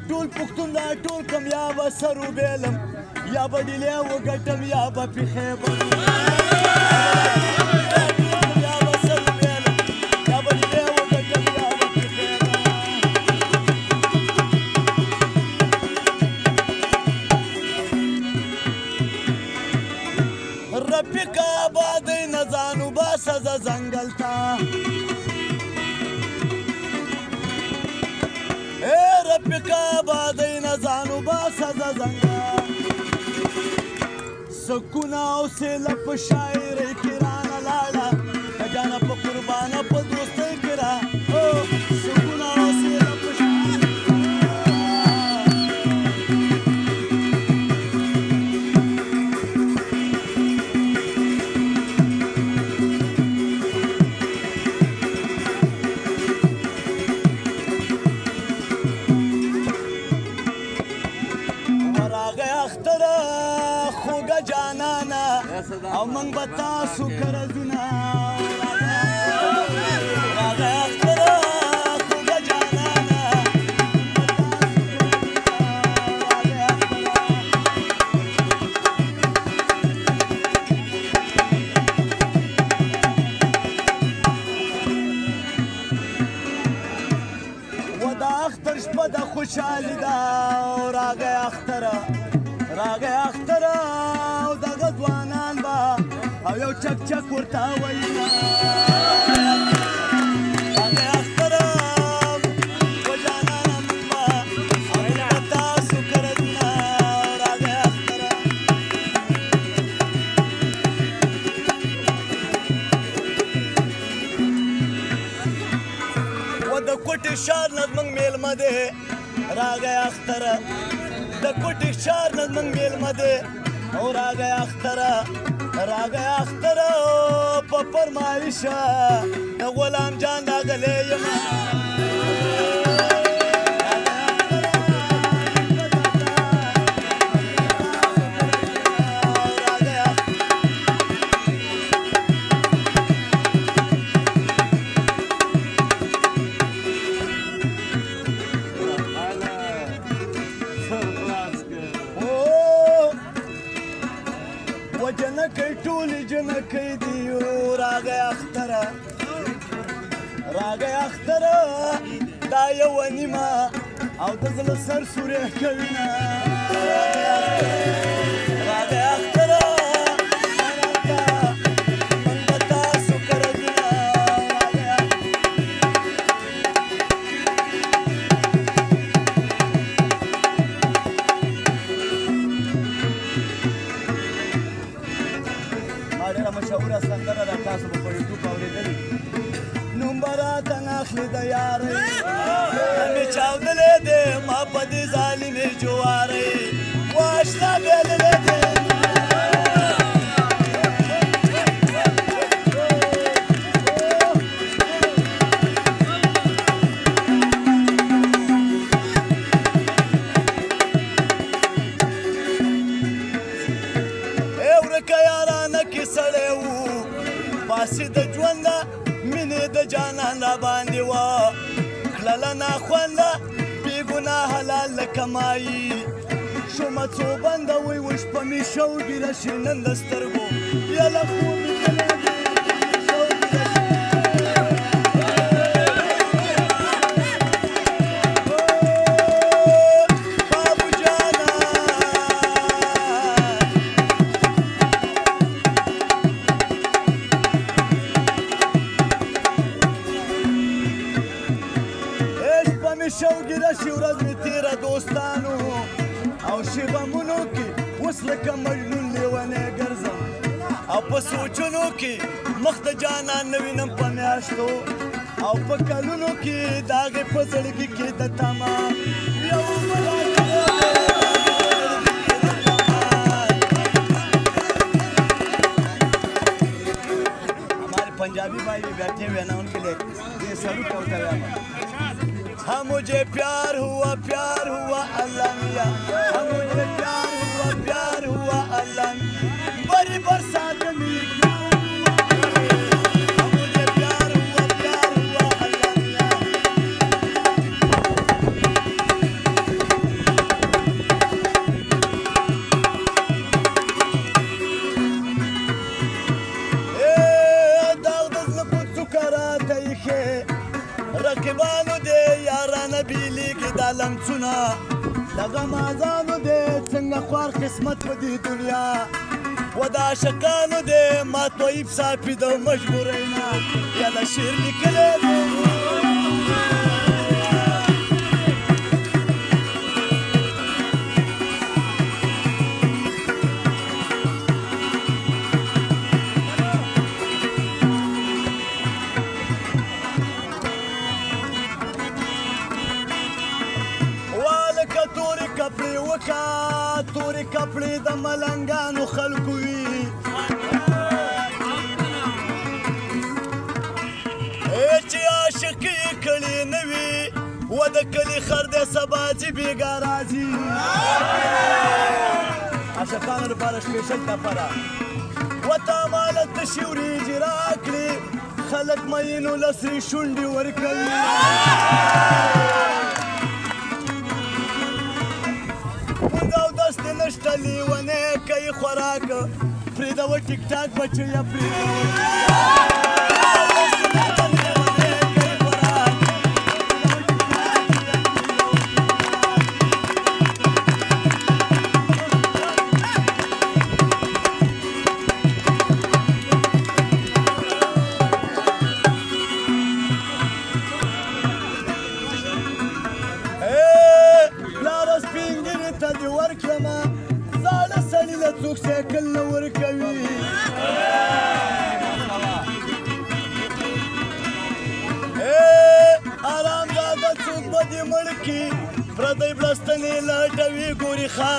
ټول پښتون دا ټول کم یا به سر وبېلم یا به ډیلې وګټم یا به پښې بړم یا به سر وبېلم یا به ډیلې وګټم یا به پښې بړم رفیقه آبادۍ نه ځان وباسه زه ځنګل ته رفیقه آبادۍ نه ځان وباسه زه ځنګل سکونه او سیله په شاعرۍ کې رانه لاړه د جانه په قربانه په دوستۍ کې را سکونه او سیله په او منگ با تاسو کرزونا راغی اخترا خوگا جانانا راغی اخترا و دا اختر شپه دا خوشحالی دا راغی اخترا راغی اخترا او دا غدوانان با او یو چک چک ورته وینا راغی اختره و جانانه موږ به او به تاسو کرزونه راغی اختره و د کوټې ښار نه زموږ میلمه دی راغی اختره د کوټې ښار نه زموږ میلمه دی او راغی اختره راغی اختره په فرمایشه د غلام جان راغلی یمه جنکۍ ټولې جنکۍ دي راغی اختره راغی اختره دا یوه نیمه او د زړه سر سورې کوینه راغی اختره من به تاسو کرزونه ډېره مشهوره سندره ده تاسو به په یوټیوب اورېدلې نوم به راته نه اخلي د یارۍ مې چاودلی دی ما په دې ظالمې جوارۍ واشنا بېللی دی پاسې د ژونده مینې د جانان را باندې وه کړله ناخونده بې ګناه حلال لکه مایي شومه څو بنده وی و شپه مې شوګیره شي نن د سترګو یله خوب مې شوګیره شي ورځ مې تېره دوستانو او شیبمونو کې اوس لکه مجنون لیونی ګرځم او په سوچونو کې مخ د جانان نه وینم په میاشتو او په کلونو کې د هغې په زړګي کې د تمام یو हमारे पंजाबी भाई भी बैठे हुए ना उनके लिए ये सरू क्या होता है हाँ मुझे प्यार हुआ अल्लाह मियाँ हाँ मुझे प्यार हुआ अल्लाह बड़ी बरसात मिली شمسونه دغه مازانو دی څنګه خوار قسمت په دې دنیا و د عاشقانو دی ما طیب صافي د مجبورۍ نه یاده شعر لیکلی دی تورې کپړې د ملنګانو خلکو وي چې عاشقي یې کړې نه وي و د کلي خر دی سبا چې بېګا راځي عاشقانو لپاره سپېشل تفره و تا ماله تشې وریجې راکړې خلک مینو له سرې شونډې ورکوي نشته لیونی کوي خوراک پرېږدوه ټیک ټاک بچیه پلاره سپین ږیرې ته دې ورکړمه زاړه سړي له څوک سایکل نه ورکوي ارام داده څوک به دې مړ کي پردی بړستنې لټوي ګوري خان